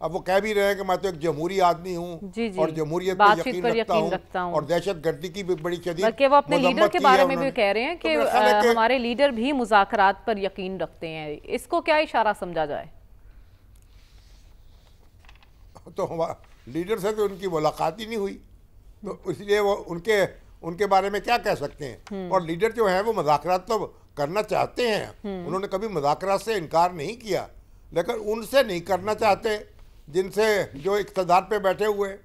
اب وہ کہہ بھی رہے ہیں کہ میں تو ایک جمہوری آدمی ہوں جی جی اور جمہوریت بات پہ چیت یقین پر رکھتا یقین رکھتا ہوں ہوں اور دہشت گردی کی بھی بڑی شدید بلکہ وہ اپنے لیڈر مذمت کے کی بارے ہے میں بھی انہوں نے۔ کہہ رہے ہیں تو کہ میرا خیال ہے کہ ہمارے لیڈر بھی مذاکرات پر یقین رکھتے ہیں، اس کو کیا اشارہ سمجھا جائے؟ تو لیڈر سے تو ان کی ملاقات ہی نہیں ہوئی، تو اس لیے وہ ان کے بارے میں کیا کہہ سکتے ہیں؟ اور لیڈر جو ہیں وہ مذاکرات تو کرنا چاہتے ہیں، انہوں نے کبھی مذاکرات سے انکار نہیں کیا، لیکن ان سے نہیں کرنا چاہتے جن سے جو اقتدار پہ بیٹھے ہوئے،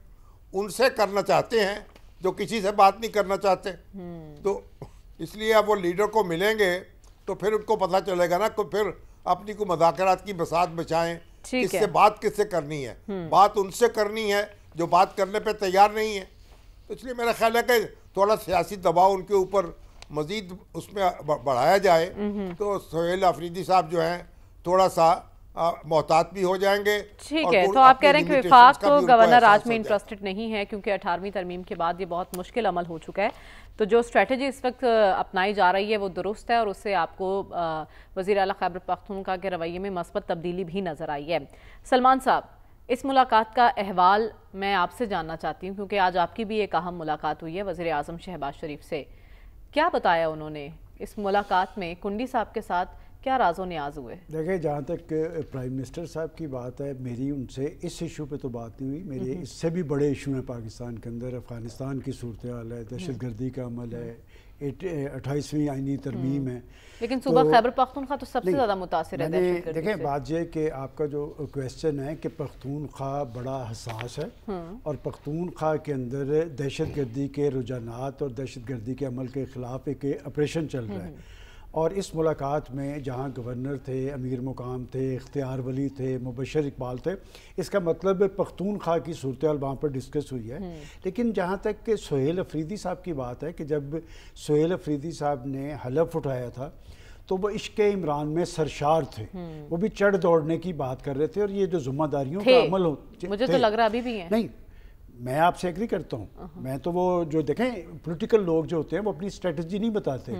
ان سے کرنا چاہتے ہیں جو کسی سے بات نہیں کرنا چاہتے۔ تو اس لیے اب وہ لیڈر کو ملیں گے تو پھر ان کو پتہ چلے گا نا کہ پھر اپنی کو مذاکرات کی بساط بچائیں، کس سے بات کس سے کرنی ہے، بات ان سے کرنی ہے جو بات کرنے پہ تیار نہیں ہے۔ تو اس لیے میرا خیال ہے کہ تھوڑا سیاسی دباؤ ان کے اوپر مزید اس میں بڑھایا جائے تو سہیل افریدی صاحب جو ہیں تھوڑا سا محتاط بھی ہو جائیں گے۔ ٹھیک ہے، تو آپ کہہ رہے ہیں کہ وفاق تو گورنر راج میں انٹرسٹڈ نہیں ہے کیونکہ 18ویں ترمیم کے بعد یہ بہت مشکل عمل ہو چکا ہے، تو جو اسٹریٹجی اس وقت اپنائی جا رہی ہے وہ درست ہے اور اس سے آپ کو وزیر اعلیٰ خیبر پختونخوا کے رویے میں مثبت تبدیلی بھی نظر آئی ہے۔ سلمان صاحب، اس ملاقات کا احوال میں آپ سے جاننا چاہتی ہوں کیونکہ آج آپ کی بھی ایک اہم ملاقات ہوئی ہے وزیر اعظم شہباز شریف سے، کیا بتایا انہوں نے اس ملاقات میں؟ کنڈی صاحب کے ساتھ کیا راز و نیاز ہوئے؟ دیکھیں، جہاں تک پرائم منسٹر صاحب کی بات ہے، میری ان سے اس ایشو پہ تو بات نہیں ہوئی، میرے اس سے بھی بڑے ایشو ہیں پاکستان کے اندر، افغانستان کی صورتحال ہے، دہشت گردی کا عمل ہے، 28ویں آئینی ترمیم ہے۔ لیکن صوبہ خیبر پختونخوا تو سب سے زیادہ متاثر ہے دہشت گردی سے۔ دیکھیں، بات یہ کہ آپ کا جو کویسچن ہے کہ پختونخوا بڑا حساس ہے اور پختونخوا کے اندر دہشت گردی کے رجحانات اور دہشت گردی کے عمل کے خلاف ایک آپریشن چل رہا ہے، اور اس ملاقات میں جہاں گورنر تھے، امیر مقام تھے، اختیار ولی تھے، مبشر اقبال تھے، اس کا مطلب صورتحال کی صورتحال وہاں پر ڈسکس ہوئی ہے۔ لیکن جہاں تک کہ سہیل افریدی صاحب کی بات ہے کہ جب سہیل افریدی صاحب نے حلف اٹھایا تھا تو وہ عشق عمران میں سرشار تھے، وہ بھی چڑھ دوڑنے کی بات کر رہے تھے، اور یہ جو ذمہ داریوں کا عمل ہو، مجھے تو لگ رہا ابھی بھی ہے نہیں، میں آپ سے ایگری کرتا ہوں، میں تو وہ جو دیکھیں پولیٹیکل لوگ جو ہوتے ہیں وہ اپنی اسٹریٹجی نہیں بتاتے،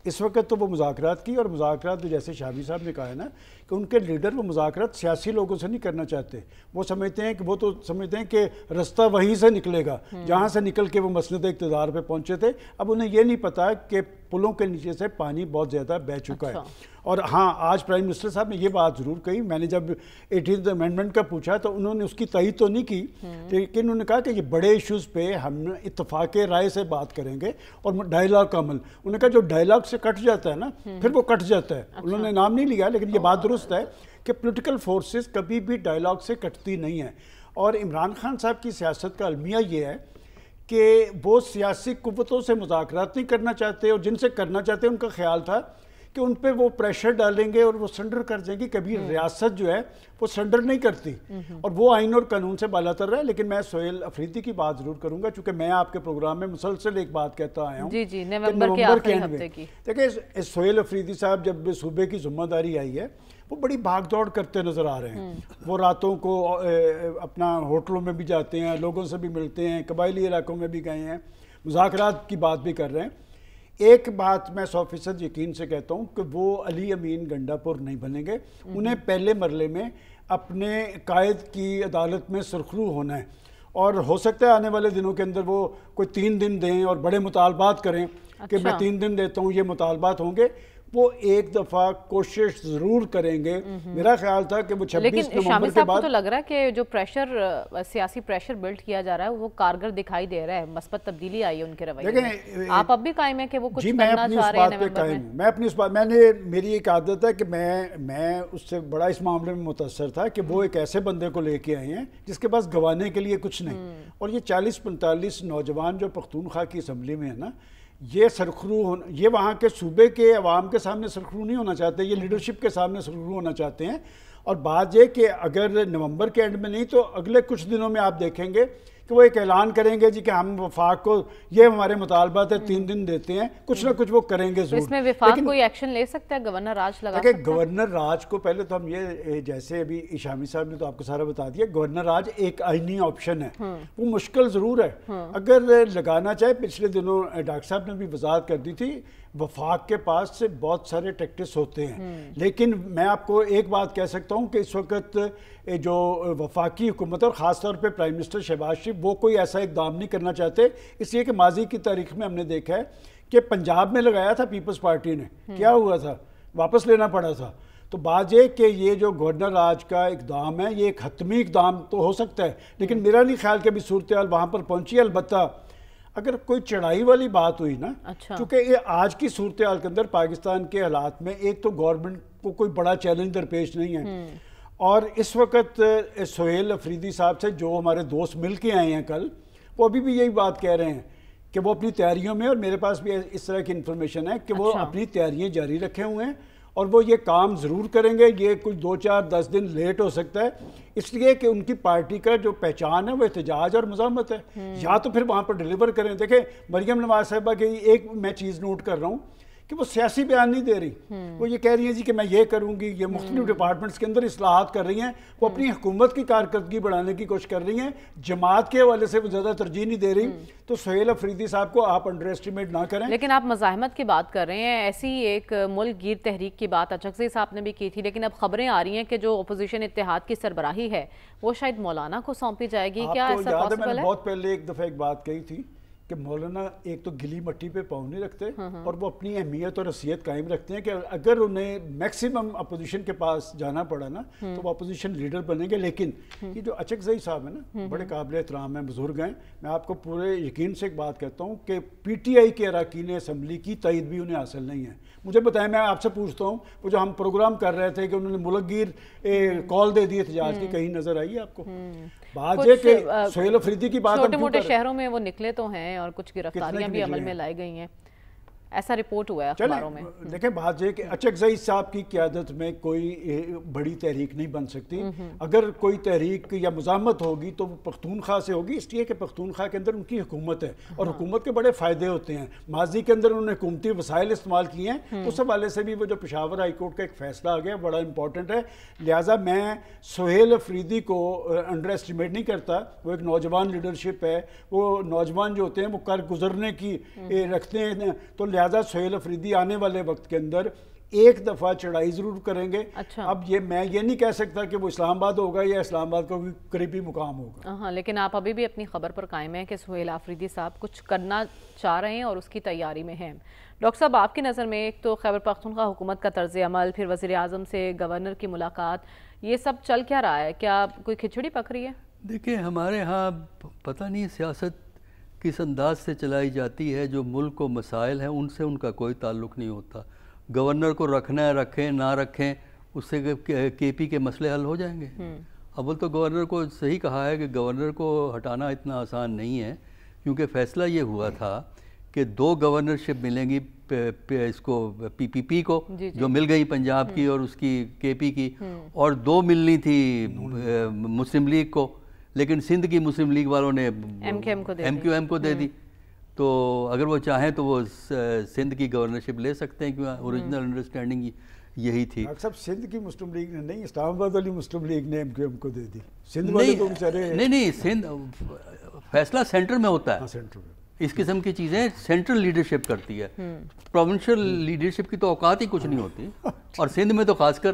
اس وقت تو وہ مذاکرات کی، اور مذاکرات جیسے شامی صاحب نے کہا ہے نا کہ ان کے لیڈر وہ مذاکرات سیاسی لوگوں سے نہیں کرنا چاہتے، وہ سمجھتے ہیں کہ وہ تو سمجھتے ہیں کہ رستہ وہیں سے نکلے گا جہاں سے نکل کے وہ مسند اقتدار پہ پہنچے تھے۔ اب انہیں یہ نہیں پتا کہ پلوں کے نیچے سے پانی بہت زیادہ بہہ چکا ہے۔ اور ہاں، آج پرائم منسٹر صاحب نے یہ بات ضرور کہی، میں نے جب 18th امینڈمنٹ کا پوچھا تو انہوں نے اس کی تائید تو نہیں کی، لیکن انہوں نے کہا کہ یہ بڑے ایشوز پہ ہم اتفاق رائے سے بات کریں گے اور ڈائیلاگ کا عمل، انہوں نے کہا جو ڈائیلاگ سے کٹ جاتا ہے نا پھر وہ کٹ جاتا ہے۔ انہوں نے نام نہیں لیا، لیکن یہ بات درست ہے کہ پولیٹیکل فورسز کبھی بھی ڈائیلاگ سے کٹتی نہیں ہیں، اور عمران خان صاحب کی سیاست کا المیہ یہ ہے کہ وہ سیاسی قوتوں سے مذاکرات نہیں کرنا چاہتے، اور جن سے کرنا چاہتے ہیں ان کا خیال تھا کہ ان پہ وہ پریشر ڈالیں گے اور وہ سرنڈر کر جائیں گی، کبھی ریاست جو ہے وہ سرنڈر نہیں کرتی، اور وہ آئین اور قانون سے بالاتر رہا ہے۔ لیکن میں سہیل افریدی کی بات ضرور کروں گا، چونکہ میں آپ کے پروگرام میں مسلسل ایک بات کہتا آیا ہوں، جی نومبر کے آخری ہفتے کی۔ دیکھیں، سہیل افریدی صاحب جب صوبے کی ذمہ داری آئی ہے وہ بڑی بھاگ دوڑ کرتے نظر آ رہے ہیں، وہ راتوں کو اپنا ہوٹلوں میں بھی جاتے ہیں، لوگوں سے بھی ملتے ہیں، قبائلی علاقوں میں بھی گئے ہیں، مذاکرات کی بات بھی کر رہے ہیں۔ ایک بات میں 100% یقین سے کہتا ہوں کہ وہ علی امین گنڈا پور نہیں بنیں گے، انہیں پہلے مرحلے میں اپنے قائد کی عدالت میں سرخرو ہونا ہے، اور ہو سکتا ہے آنے والے دنوں کے اندر وہ کوئی 3 دن دیں اور بڑے مطالبات کریں کہ میں 3 دن دیتا ہوں، یہ مطالبات ہوں گے، وہ ایک دفعہ کوشش ضرور کریں گے۔ میرا خیال تھا کہ وہ 26 نومبر کے بعد، لیکن شامی صاحب کو تو لگ رہا ہے کہ جو سیاسی پریشر بلڈ کیا جا رہا ہے وہ کارگر دکھائی دے رہا ہے، مثبت تبدیلی آئی ہے ان کے رویے میں۔ آپ اب بھی قائم ہیں کہ وہ کچھ کرنا چاہ رہے ہیں نومبر میں؟ میں اپنی اس بات، میری ایک عادت ہے کہ میں اس سے بڑا اس معاملے میں متاثر تھا کہ وہ ایک ایسے بندے کو لے کے آئے ہیں جس کے پاس گوانے کے لیے کچھ نہیں، اور یہ 40-45 نوجوان جو پختونخوا کی اسمبلی میں ہے نا، یہ سرخرو ہونا، یہ وہاں کے صوبے کے عوام کے سامنے سرخرو نہیں ہونا چاہتے، یہ لیڈرشپ کے سامنے سرخرو ہونا چاہتے ہیں۔ اور بات یہ کہ اگر نومبر کے اینڈ میں نہیں تو اگلے کچھ دنوں میں آپ دیکھیں گے کہ وہ ایک اعلان کریں گے جی کہ ہم وفاق کو یہ ہمارے مطالبات ہے 3 دن دیتے ہیں, کچھ نہ کچھ وہ کریں گے ضرور. اس میں وفاق کوئی ایکشن لے سکتا ہے, گورنر راج لگا دیکھیں گورنر راج کو پہلے تو ہم یہ, جیسے ابھی شامی صاحب نے تو آپ کو سارا بتا دیا, گورنر راج ایک آئینی آپشن ہے, وہ مشکل ضرور ہے اگر لگانا چاہے. پچھلے دنوں ڈاکٹر صاحب نے بھی وضاحت کر دی تھی, وفاق کے پاس سے بہت سارے ٹیکٹس ہوتے ہیں, لیکن میں آپ کو ایک بات کہہ سکتا ہوں کہ اس وقت جو وفاقی حکومت اور خاص طور پہ پرائم منسٹر شہباز شریف وہ کوئی ایسا اقدام نہیں کرنا چاہتے, اس لیے کہ ماضی کی تاریخ میں ہم نے دیکھا ہے کہ پنجاب میں لگایا تھا پیپلز پارٹی نے, کیا ہوا تھا, واپس لینا پڑا تھا. تو بات یہ کہ یہ جو گورنر راج کا اقدام ہے یہ ایک حتمی اقدام تو ہو سکتا ہے, لیکن میرا نہیں خیال کہ ابھی صورتحال وہاں پر پہنچی ہے. البتہ اگر کوئی چڑھائی والی بات ہوئی نا, چونکہ یہ آج کی صورتحال کے اندر پاکستان کے حالات میں ایک تو گورنمنٹ کو کوئی بڑا چیلنج درپیش نہیں ہے, اور اس وقت سہیل افریدی صاحب سے جو ہمارے دوست مل کے آئے ہیں کل, وہ ابھی بھی یہی بات کہہ رہے ہیں کہ وہ اپنی تیاریوں میں, اور میرے پاس بھی اس طرح کی انفارمیشن ہے کہ وہ اپنی تیاریاں جاری رکھے ہوئے ہیں اور وہ یہ کام ضرور کریں گے. یہ کچھ 2-4-10 دن لیٹ ہو سکتا ہے, اس لیے کہ ان کی پارٹی کا جو پہچان ہے وہ احتجاج اور مزاحمت ہے, یا تو پھر وہاں پر ڈیلیور کریں. دیکھیں مریم نواز صاحبہ کی ایک میں چیز نوٹ کر رہا ہوں کہ وہ سیاسی بیان نہیں دے رہی, وہ یہ کہہ رہی ہیں جی کہ میں یہ کروں گی, یہ مختلف ڈپارٹمنٹس کے اندر اصلاحات کر رہی ہیں, وہ اپنی حکومت کی کارکردگی بڑھانے کی کوشش کر رہی ہیں, جماعت کے حوالے سے وہ زیادہ ترجیح نہیں دے رہی. تو سہیل افریدی صاحب کو آپ انڈر ایسٹیمیٹ نہ کریں. لیکن آپ مزاحمت کی بات کر رہے ہیں, ایسی ایک ملک گیر تحریک کی بات اچکزئی صاحب نے بھی کی تھی, لیکن اب خبریں آ رہی ہیں کہ جو اپوزیشن اتحاد کی سربراہی ہے وہ شاید مولانا کو سونپی جائے گی. کیا ایسا پاسبل ہے؟ میں نے بہت پہلے ایک دفعہ ایک بات کہی تھی کہ مولانا ایک تو گلی مٹی پہ پاؤں نہیں رکھتے, اور وہ اپنی اہمیت اور حیثیت قائم رکھتے ہیں کہ اگر انہیں میکسیمم اپوزیشن کے پاس جانا پڑا نا تو وہ اپوزیشن لیڈر بنیں گے. لیکن یہ جو اچکزئی صاحب ہیں نا, بڑے قابل احترام ہیں, بزرگ ہیں. میں آپ کو پورے یقین سے ایک بات کہتا ہوں کہ پی ٹی آئی کے اراکین اسمبلی کی تائید بھی انہیں حاصل نہیں ہے. مجھے بتائیں, میں آپ سے پوچھتا ہوں, وہ جو ہم پروگرام کر رہے تھے کہ انہوں نے ملک گیر کال دے دی احتجاج کی, کہیں نظر آئی آپ کو؟ بات یہ کہ سہیل افریدی کی بات, چھوٹے موٹے شہروں میں وہ نکلے تو ہیں اور کچھ گرفتاریاں بھی عمل میں لائی گئی ہیں, ایسا رپورٹ ہوا ہے اخباروں میں. دیکھیں بات یہ کہ اچکزئی صاحب کی قیادت میں کوئی بڑی تحریک نہیں بن سکتی. اگر کوئی تحریک یا مزاحمت ہوگی تو وہ پختونخوا سے ہوگی, اس لیے کہ پختونخوا کے اندر ان کی حکومت ہے اور حکومت کے بڑے فائدے ہوتے ہیں. ماضی کے اندر انہوں نے حکومتی وسائل استعمال کیے ہیں, اس حوالے سے بھی وہ جو پشاور ہائی کورٹ کا ایک فیصلہ آ گیا بڑا امپورٹنٹ ہے. لہٰذا میں سہیل افریدی کو انڈر ایسٹیمیٹ نہیں کرتا. وہ ایک نوجوان لیڈرشپ ہے, وہ نوجوان جو ہوتے ہیں وہ کر گزرنے کی رکھتے ہیں, تو لہٰذا سہیل افریدی آنے والے وقت کے اندر ایک دفعہ چڑھائی ضرور کریں گے. اب میں یہ نہیں کہہ سکتا کہ وہ اسلام آباد ہوگا یا اسلام آباد کا قریبی مقام ہوگا. ہاں, لیکن آپ ابھی بھی اپنی خبر پر قائم ہیں کہ سہیل افریدی صاحب کچھ کرنا چاہ رہے ہیں اور اس کی تیاری میں ہیں. ڈاکٹر صاحب, آپ کی نظر میں ایک تو خیبر پختونخوا حکومت کا طرز عمل, پھر وزیر اعظم سے گورنر کی ملاقات, یہ سب چل کیا رہا ہے؟ کیا کوئی کھچڑی پک رہی ہے؟ دیکھیں ہمارے ہاں پتہ نہیں سیاست کس انداز سے چلائی جاتی ہے. جو ملک کو مسائل ہیں ان سے ان کا کوئی تعلق نہیں ہوتا. گورنر کو رکھنا ہے رکھیں, نہ رکھیں, اس سے کے پی کے مسئلے حل ہو جائیں گے. اول تو گورنر کو صحیح کہا ہے کہ گورنر کو ہٹانا اتنا آسان نہیں ہے, کیونکہ فیصلہ یہ ہوا تھا کہ 2 گورنرشپ ملیں گی اس کو پی پی کو, جو مل گئی پنجاب کی اور اس کی کے پی کی, اور 2 ملنی تھی مسلم لیگ کو, لیکن سندھ کی مسلم لیگ والوں نے ایم کیو ایم کو دے دی. تو اگر وہ چاہیں تو وہ سندھ کی گورنرشپ لے سکتے ہیں, کیونکہ اوریجنل انڈرسٹینڈنگ یہی تھی. صاحب سندھ کی مسلم لیگ نے نہیں, اسلام آباد والی مسلم لیگ نے ایم کیو ایم کو دے دی. سندھ والے تو بیچارے نہیں, سندھ فیصلہ سینٹر میں ہوتا ہے. اس قسم کی چیزیں سینٹرل لیڈرشپ کرتی ہے, پروونشل لیڈرشپ کی تو اوقات ہی کچھ نہیں ہوتی. اور سندھ میں تو خاص کر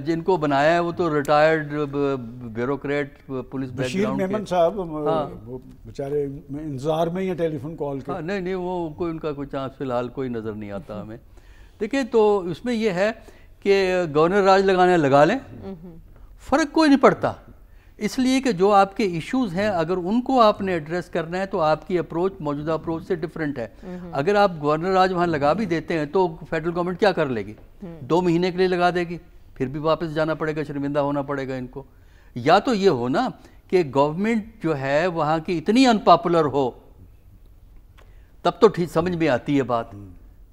جن کو بنایا ہے وہ تو retired bureaucrat police back ground کے. بشیر میمن صاحب وہ بیچارے انتظار میں ہی ٹیلی فون کال کے. نہیں, وہ کوئی ان کا کوئی چانس فی الحال کوئی نظر نہیں آتا ہمیں. دیکھیں تو اس میں یہ ہے کہ گورنر راج لگانے لگا لیں, فرق کوئی نہیں پڑتا. اس لیے کہ جو آپ کے ایشوز ہیں اگر ان کو آپ نے ایڈریس کرنا ہے تو آپ کی اپروچ موجودہ اپروچ سے ڈیفرنٹ ہے. اگر آپ گورنر راج وہاں لگا بھی دیتے ہیں تو فیڈرل گورنمنٹ کیا کر لے گی؟ 2 مہینے کے لیے لگا دے گی, پھر بھی واپس جانا پڑے گا, شرمندہ ہونا پڑے گا ان کو. یا تو یہ ہو نا کہ گورنمنٹ جو ہے وہاں کی اتنی ان پاپولر ہو, تب تو ٹھیک سمجھ میں آتی ہے بات.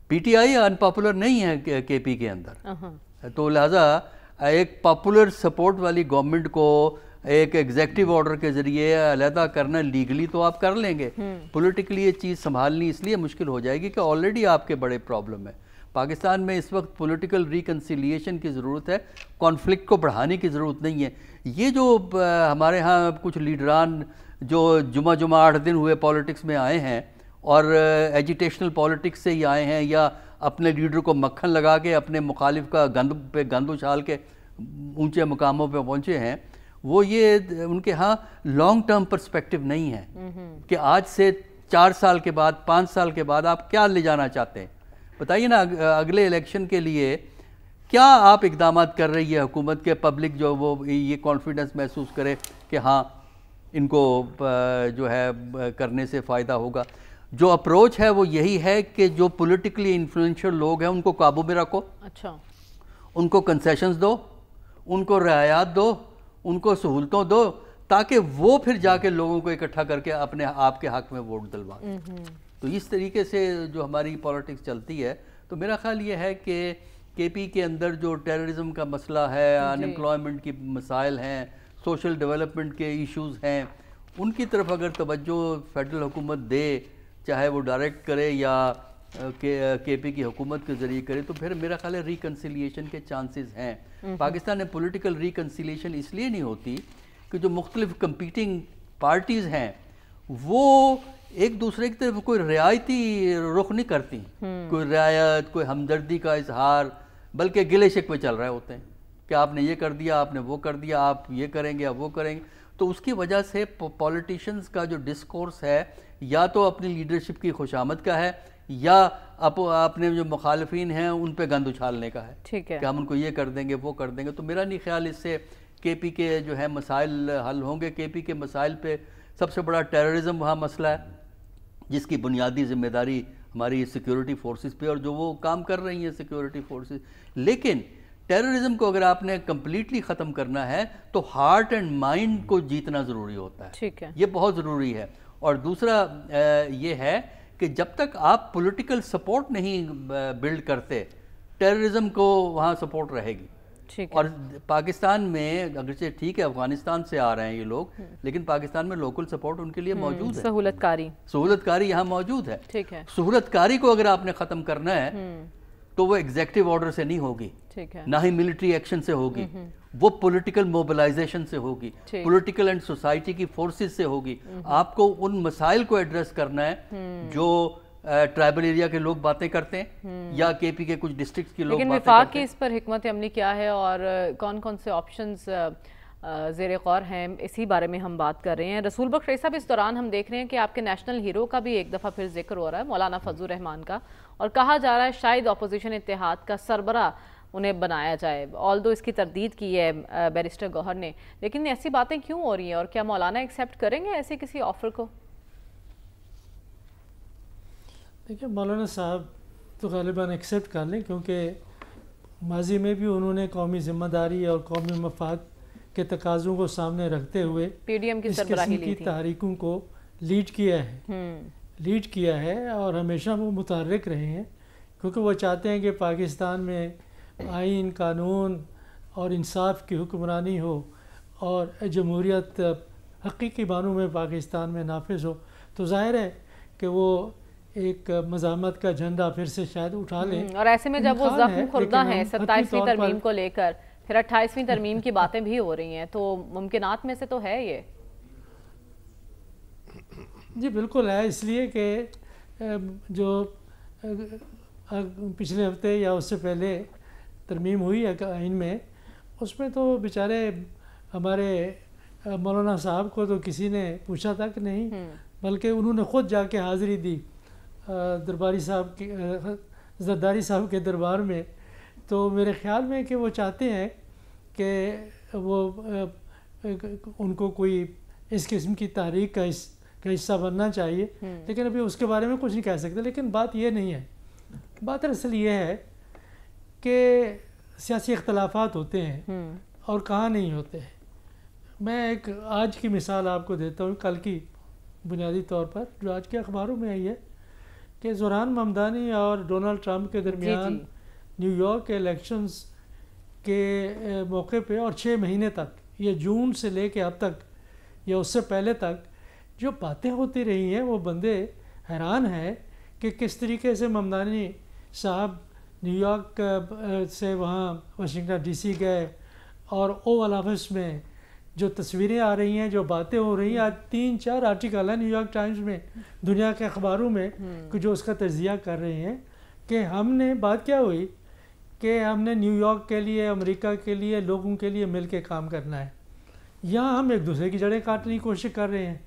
P T I in popular نہیں ہے کے پی کے اندر, تو لہٰذا ایک پاپولر سپورٹ والی گورنمنٹ کو ایک ایگزیکٹو آرڈر کے ذریعے علیحدہ کرنا لیگلی تو آپ کر لیں گے، پولیٹیکلی یہ چیز سنبھالنی اس لیے مشکل ہو جائے گی کہ آلریڈی آپ کے بڑے پرابلم ہے۔ پاکستان میں اس وقت پولیٹیکل ریکنسیلیشن کی ضرورت ہے، کانفلکٹ کو بڑھانے کی ضرورت نہیں ہے۔ یہ جو ہمارے ہاں کچھ لیڈران جو جمعہ 8 دن ہوئے پالیٹکس میں آئے ہیں اور ایجیٹیشنل پالیٹکس سے ہی آئے ہیں، یا اپنے لیڈر کو مکھن لگا کے اپنے مخالف کا گند اچھال کے اونچے مقاموں پہ پہنچے ہیں، وہ یہ ان کے ہاں لانگ ٹرم پرسپیکٹو نہیں ہے کہ آج سے 4 سال کے بعد 5 سال کے بعد آپ کیا لے جانا چاہتے ہیں۔ بتائیے نا، اگلے الیکشن کے لیے کیا آپ اقدامات کر رہی ہے حکومت کے، پبلک جو وہ یہ کانفیڈنس محسوس کرے کہ ہاں ان کو جو ہے کرنے سے فائدہ ہوگا۔ جو اپروچ ہے وہ یہی ہے کہ جو پولیٹیکلی انفلوئنشل لوگ ہیں ان کو قابو میں رکھو، اچھا، ان کو کنسیشنز دو، ان کو رعایات دو، ان کو سہولتوں دو، تاکہ وہ پھر جا کے لوگوں کو اکٹھا کر کے اپنے آپ کے حق میں ووٹ دلوائیں۔ تو اس طریقے سے جو ہماری پالیٹکس چلتی ہے، تو میرا خیال یہ ہے کہ کے پی کے اندر جو ٹیررزم کا مسئلہ ہے، ان امپلائمنٹ کی مسائل ہیں، سوشل ڈیولپمنٹ کے ایشوز ہیں، ان کی طرف اگر توجہ فیڈرل حکومت دے، چاہے وہ ڈائریکٹ کرے یا کے پی کی حکومت کے ذریعے کرے، تو پھر میرا خیال ہے ریکنسیلیشن کے چانسز ہیں۔ پاکستان میں پولیٹیکل ریکنسیلیشن اس لیے نہیں ہوتی کہ جو مختلف کمپیٹنگ پارٹیز ہیں وہ ایک دوسرے کی طرف کوئی رعایتی رخ نہیں کرتی، کوئی رعایت، کوئی ہمدردی کا اظہار، بلکہ گلے شکوے چل رہے ہوتے ہیں کہ آپ نے یہ کر دیا، آپ نے وہ کر دیا، آپ یہ کریں گے یا وہ کریں گے۔ تو اس کی وجہ سے پولیٹیشنز کا جو ڈسکورس ہے یا تو اپنی لیڈرشپ کی خوشامد کا ہے، یا اپنے جو مخالفین ہیں ان پہ گند اچھالنے کا ہے، ٹھیک ہے، کہ ہم ان کو یہ کر دیں گے وہ کر دیں گے۔ تو میرا نہیں خیال اس سے کے پی کے جو ہے مسائل حل ہوں گے۔ کے پی کے مسائل پہ سب سے بڑا ٹیررزم وہاں مسئلہ ہے، جس کی بنیادی ذمہ داری ہماری سیکیورٹی فورسز پہ، اور جو وہ کام کر رہی ہیں سیکیورٹی فورسز۔ لیکن ٹیررزم کو اگر آپ نے کمپلیٹلی ختم کرنا ہے تو ہارٹ اینڈ مائنڈ کو جیتنا ضروری ہوتا ہے، ٹھیک ہے، یہ بہت ضروری ہے۔ اور دوسرا یہ ہے کہ جب تک آپ پولیٹیکل سپورٹ نہیں بلڈ کرتے، ٹیررزم کو وہاں سپورٹ رہے گی۔ ٹھیک ہے، اور پاکستان میں اگرچہ ٹھیک ہے افغانستان سے آ رہے ہیں یہ لوگ، لیکن پاکستان میں لوکل سپورٹ ان کے لیے موجود ہے، سہولت کاری یہاں موجود ہے۔ ٹھیک ہے، سہولت کاری کو اگر آپ نے ختم کرنا ہے تو وہ ایگزیکٹو آرڈر سے نہیں ہوگی، ٹھیک ہے، نہ ہی ملٹری ایکشن سے ہوگی، وہ پولیٹیکل موبلائزیشن سے ہوگی، پولیٹیکل اینڈ سوسائٹی کی فورسز سے ہوگی۔ آپ کو ان مسائل کو ایڈریس کرنا ہے جو ٹرائبل ایریا کے لوگ باتیں کرتے ہیں یا کے پی کے کچھ ڈسٹرکٹس کے لوگ لیکن باتیں وفاق کرتے کی ہیں۔ اس پر حکمت عملی کیا ہے اور کون کون سے آپشنز زیر غور ہیں، اسی بارے میں ہم بات کر رہے ہیں۔ رسول بخش صاحب، اس دوران ہم دیکھ رہے ہیں کہ آپ کے نیشنل ہیرو کا بھی ایک دفعہ پھر ذکر ہو رہا ہے، مولانا فضل الرحمان کا، اور کہا جا رہا ہے شاید اپوزیشن اتحاد کا سربراہ انہیں بنایا جائے، آلدو اس کی تردید کی ہے بیرسٹر گوہر نے، لیکن ایسی باتیں کیوں ہو رہی ہیں اور کیا مولانا ایکسیپٹ کریں گے ایسے کسی آفر کو؟ دیکھیں، مولانا صاحب تو غالباً ایکسیپٹ کر لیں، کیونکہ ماضی میں بھی انہوں نے قومی ذمہ داری اور قومی مفاد کے تقاضوں کو سامنے رکھتے ہوئے پی ڈی ایم کی اس سربراہی قسم لی کی تھی، تحریکوں کو لیڈ کیا ہے اور ہمیشہ وہ متحرک رہے ہیں، کیونکہ وہ چاہتے ہیں کہ پاکستان میں آئین، قانون اور انصاف کی حکمرانی ہو اور جمہوریت حقیقی معنوں میں پاکستان میں نافذ ہو۔ تو ظاہر ہے کہ وہ ایک مزاحمت کا جھنڈا پھر سے شاید اٹھا لیں، اور ایسے میں جب وہ زخم خوردہ ہیں 27ویں ترمیم کو لے کر، پھر 28ویں ترمیم کی باتیں بھی ہو رہی ہیں، تو ممکنات میں سے تو ہے یہ۔ جی بالکل ہے، اس لیے کہ جو پچھلے ہفتے یا اس سے پہلے ترمیم ہوئی ہے آئین میں، اس میں تو بیچارے ہمارے مولانا صاحب کو تو کسی نے پوچھا تک نہیں، بلکہ انہوں نے خود جا کے حاضری دی درباری صاحب کی، زرداری صاحب کے دربار میں۔ تو میرے خیال میں کہ وہ چاہتے ہیں کہ وہ ان کو کوئی اس قسم کی تحریک کا حصہ بننا چاہیے، لیکن ابھی اس کے بارے میں کچھ نہیں کہہ سکتے۔ لیکن بات یہ نہیں ہے، بات اصل یہ ہے کہ سیاسی اختلافات ہوتے ہیں اور کہاں نہیں ہوتے ہیں۔ میں ایک آج کی مثال آپ کو دیتا ہوں، کل کی بنیادی طور پر جو آج کے اخباروں میں آئی ہے کہ زوران ممدانی اور ڈونلڈ ٹرمپ کے درمیان نیو یارک کے الیکشنز کے موقع پہ اور 6 مہینے تک یہ جون سے لے کے اب تک یا اس سے پہلے تک جو باتیں ہوتی رہی ہیں وہ بندے حیران ہیں کہ کس طریقے سے ممدانی صاحب نیو یارک سے وہاں واشنگٹن ڈی سی گئے اور اوول آفس میں جو تصویریں آ رہی ہیں، جو باتیں ہو رہی ہیں، آج 3-4 آرٹیکل ہیں نیو یارک ٹائمز میں، دنیا کے اخباروں میں، کہ جو اس کا تجزیہ کر رہے ہیں کہ ہم نے بات کیا ہوئی کہ ہم نے نیو یارک کے لیے، امریکہ کے لیے، لوگوں کے لیے مل کے کام کرنا ہے. یہاں ہم ایک دوسرے کی جڑیں کاٹنے کی کوشش کر رہے ہیں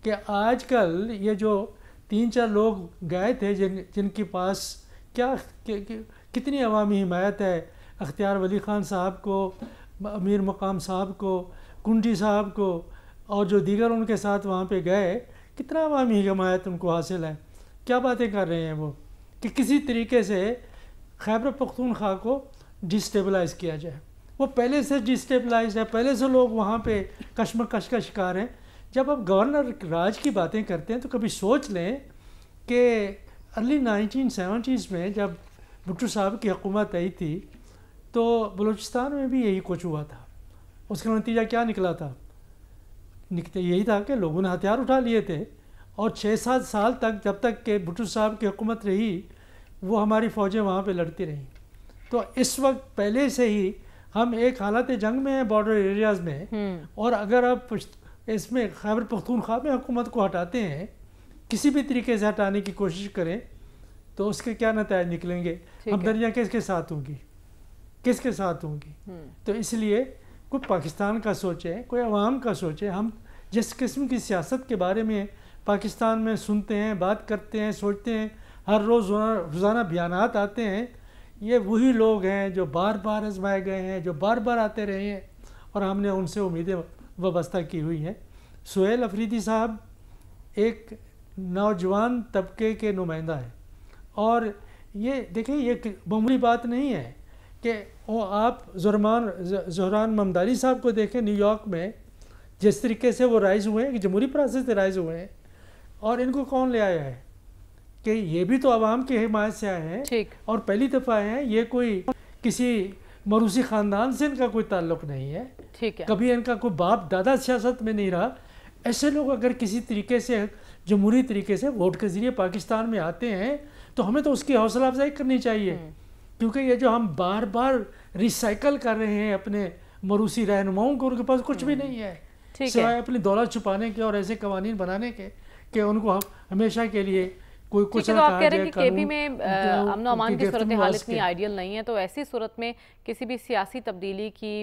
کہ آج کل یہ جو 3-4 لوگ گئے تھے جن کے پاس کیا کتنی عوامی حمایت ہے، اختیار ولی خان صاحب کو، امیر مقام صاحب کو، کنڈی صاحب کو، اور جو دیگر ان کے ساتھ وہاں پہ گئے، کتنا عوامی حمایت ان کو حاصل ہے. کیا باتیں کر رہے ہیں وہ کہ کسی طریقے سے خیبر پختونخوا کو ڈسٹیبلائز کیا جائے. وہ پہلے سے ڈسٹیبلائز ہے، پہلے سے لوگ وہاں پہ کشمکش کا شکار ہیں. جب آپ گورنر راج کی باتیں کرتے ہیں تو کبھی سوچ لیں کہ ارلی 1970s میں جب بھٹو صاحب کی حکومت آئی تھی تو بلوچستان میں بھی یہی کچھ ہوا تھا. اس کا نتیجہ کیا نکلا تھا؟ یہی تھا کہ لوگوں نے ہتھیار اٹھا لیے تھے اور 6-7 سال تک، جب تک کہ بھٹو صاحب کی حکومت رہی، وہ ہماری فوجیں وہاں پہ لڑتی رہیں. تو اس وقت پہلے سے ہی ہم ایک حالت جنگ میں ہیں بارڈر ایریاز میں، اور اگر آپ اس میں خیبر پختونخوا میں حکومت کو ہٹاتے ہیں، کسی بھی طریقے سے ہٹانے کی کوشش کریں، تو اس کے کیا نتائج نکلیں گے؟ ہمدردیاں کس کے ساتھ ہوں گی، کس کے ساتھ ہوں گی؟ تو اس لیے کوئی پاکستان کا سوچے، کوئی عوام کا سوچے. ہم جس قسم کی سیاست کے بارے میں پاکستان میں سنتے ہیں، بات کرتے ہیں، سوچتے ہیں، ہر روزانہ بیانات آتے ہیں، یہ وہی لوگ ہیں جو بار بار آزمائے گئے ہیں، جو بار بار آتے رہے ہیں، اور ہم نے ان سے امیدیں وابستہ کی ہوئی ہیں. سہیل افریدی صاحب ایک نوجوان طبقے کے نمائندہ ہیں، اور یہ دیکھیں یہ معمولی بات نہیں ہے کہ آپ زہران ممدانی صاحب کو دیکھیں نیو یارک میں جس طریقے سے وہ رائز ہوئے ہیں، کہ جمہوری پروسیس سے رائز ہوئے ہیں، اور ان کو کون لے آیا ہے کہ یہ بھی تو عوام کی حمایت سے آئے ہیں، اور پہلی دفعہ آئے ہیں. یہ کوئی کسی موروثی خاندان سے ان کا کوئی تعلق نہیں ہے، کبھی ان کا کوئی باپ دادا سیاست میں نہیں رہا. ایسے لوگ اگر کسی طریقے سے جمہوری طریقے سے ووٹ کے ذریعے پاکستان میں آتے ہیں تو ہمیں تو اس کی حوصلہ افزائی کرنی چاہیے، کیونکہ یہ جو ہم بار بار ریسائیکل کر رہے ہیں اپنے موروثی رہنماؤں کو، ان کے پاس کچھ بھی نہیں ہے سوائے اپنی دولت چھپانے کے اور ایسے قوانین بنانے کے کہ ان کو ہمیشہ کے لیے کوئی کچھ نہ کہا جائے. کہ بھی میں امن و امان کی صورتحال اتنی آئیڈیل نہیں ہے، تو ایسی صورت میں کسی بھی سیاسی تبدیلی کی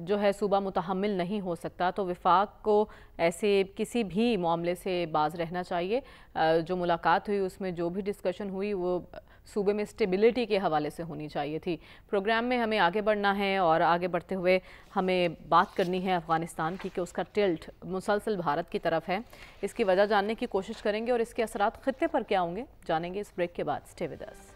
جو ہے صوبہ متحمل نہیں ہو سکتا. تو وفاق کو ایسے کسی بھی معاملے سے باز رہنا چاہیے. جو ملاقات ہوئی اس میں جو بھی ڈسکشن ہوئی وہ صوبے میں اسٹیبلٹی کے حوالے سے ہونی چاہیے تھی. پروگرام میں ہمیں آگے بڑھنا ہے، اور آگے بڑھتے ہوئے ہمیں بات کرنی ہے افغانستان کی کہ اس کا ٹلٹ مسلسل بھارت کی طرف ہے. اس کی وجہ جاننے کی کوشش کریں گے اور اس کے اثرات خطے پر کیا ہوں گے جانیں گے اس بریک کے بعد. Stay with us.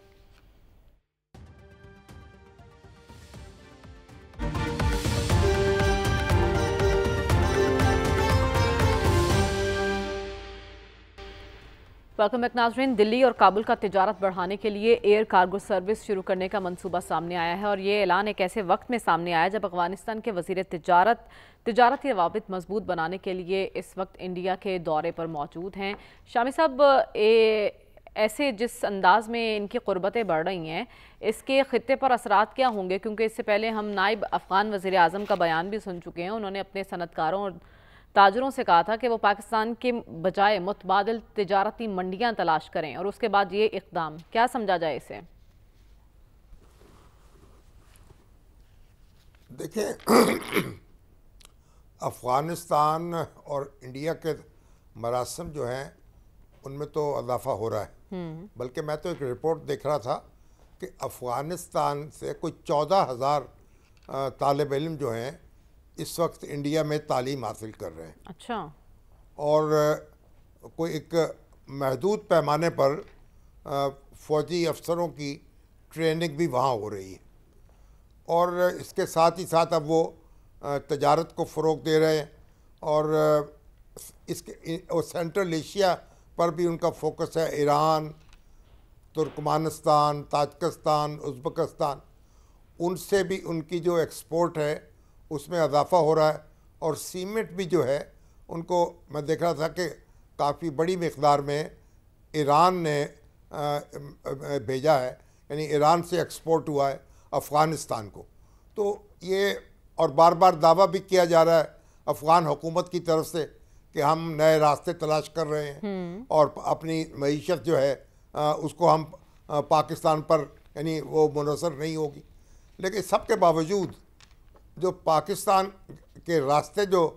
Welcome back ناظرین. دلی اور کابل کا تجارت بڑھانے کے لیے ایئر کارگو سروس شروع کرنے کا منصوبہ سامنے آیا ہے، اور یہ اعلان ایک ایسے وقت میں سامنے آیا جب افغانستان کے وزیر تجارتی روابط مضبوط بنانے کے لیے اس وقت انڈیا کے دورے پر موجود ہیں. شامی صاحب، ایسے جس انداز میں ان کی قربتیں بڑھ رہی ہیں، اس کے خطے پر اثرات کیا ہوں گے؟ کیونکہ اس سے پہلے ہم نائب افغان وزیر اعظم کا بیان بھی سن چکے ہیں. انہوں نے اپنے صنعتکاروں اور تاجروں سے کہا تھا کہ وہ پاکستان کے بجائے متبادل تجارتی منڈیاں تلاش کریں، اور اس کے بعد یہ اقدام کیا سمجھا جائے اسے؟ دیکھیں، افغانستان اور انڈیا کے مراسم جو ہیں ان میں تو اضافہ ہو رہا ہے، بلکہ میں تو ایک رپورٹ دیکھ رہا تھا کہ افغانستان سے کوئی 14,000 طالب علم جو ہیں اس وقت انڈیا میں تعلیم حاصل کر رہے ہیں. اچھا. اور کوئی ایک محدود پیمانے پر فوجی افسروں کی ٹریننگ بھی وہاں ہو رہی ہے، اور اس کے ساتھ ہی ساتھ اب وہ تجارت کو فروغ دے رہے ہیں، اور اس کے سینٹرل ایشیا پر بھی ان کا فوکس ہے. ایران، ترکمانستان، تاجکستان، ازبکستان، ان سے بھی ان کی جو ایکسپورٹ ہے اس میں اضافہ ہو رہا ہے، اور سیمنٹ بھی جو ہے ان کو میں دیکھ رہا تھا کہ کافی بڑی مقدار میں ایران نے بھیجا ہے، یعنی ایران سے ایکسپورٹ ہوا ہے افغانستان کو. تو یہ اور بار بار دعویٰ بھی کیا جا رہا ہے افغان حکومت کی طرف سے کہ ہم نئے راستے تلاش کر رہے ہیں اور اپنی معیشت جو ہے اس کو ہم پاکستان پر یعنی وہ منحصر نہیں ہوگی. لیکن سب کے باوجود جو پاکستان کے راستے جو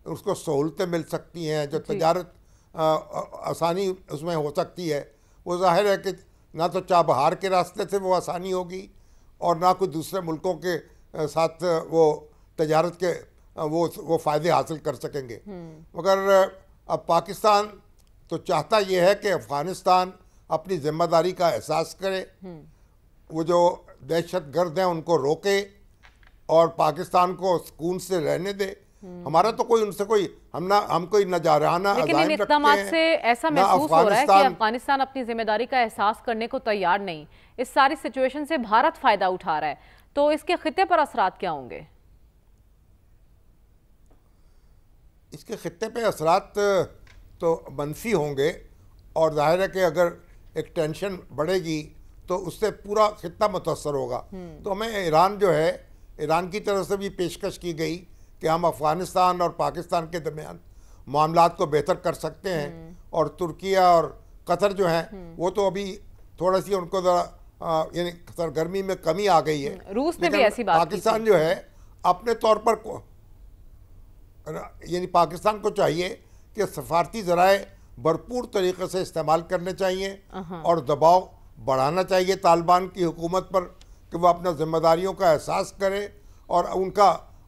اس کو سہولتیں مل سکتی ہیں، جو تجارت آسانی اس میں ہو سکتی ہے، وہ ظاہر ہے کہ نہ تو چابہار کے راستے سے وہ آسانی ہوگی اور نہ کوئی دوسرے ملکوں کے ساتھ وہ تجارت کے وہ فائدے حاصل کر سکیں گے. مگر اب پاکستان تو چاہتا یہ ہے کہ افغانستان اپنی ذمہ داری کا احساس کرے، وہ جو دہشت گرد ہیں ان کو روکے اور پاکستان کو سکون سے رہنے دے. ہمارا تو کوئی ان سے کوئی ہم کوئی نہ جارحانہ لیکن ان اقدامات سے ایسا محسوس ہو رہا ہے کہ افغانستان اپنی ذمہ داری کا احساس کرنے کو تیار نہیں. اس ساری سچویشن سے بھارت فائدہ اٹھا رہا ہے، تو اس کے خطے پر اثرات کیا ہوں گے؟ اس کے خطے پہ اثرات تو منفی ہوں گے، اور ظاہر ہے کہ اگر ایک ٹینشن بڑھے گی تو اس سے پورا خطہ متاثر ہوگا. تو ہمیں ایران جو ہے، ایران کی طرف سے بھی پیشکش کی گئی کہ ہم افغانستان اور پاکستان کے درمیان معاملات کو بہتر کر سکتے ہیں، اور ترکیہ اور قطر جو ہیں وہ تو ابھی تھوڑا سی ان کو ذرا یعنی سرگرمی میں کمی آ گئی ہے. روس نے بھی ایسی بات کی. پاکستان جو ہے اپنے طور پر یعنی پاکستان کو چاہیے کہ سفارتی ذرائع بھرپور طریقے سے استعمال کرنے چاہیے اور دباؤ بڑھانا چاہیے طالبان کی حکومت پر کہ وہ اپنا ذمہ داریوں کا احساس کرے، اور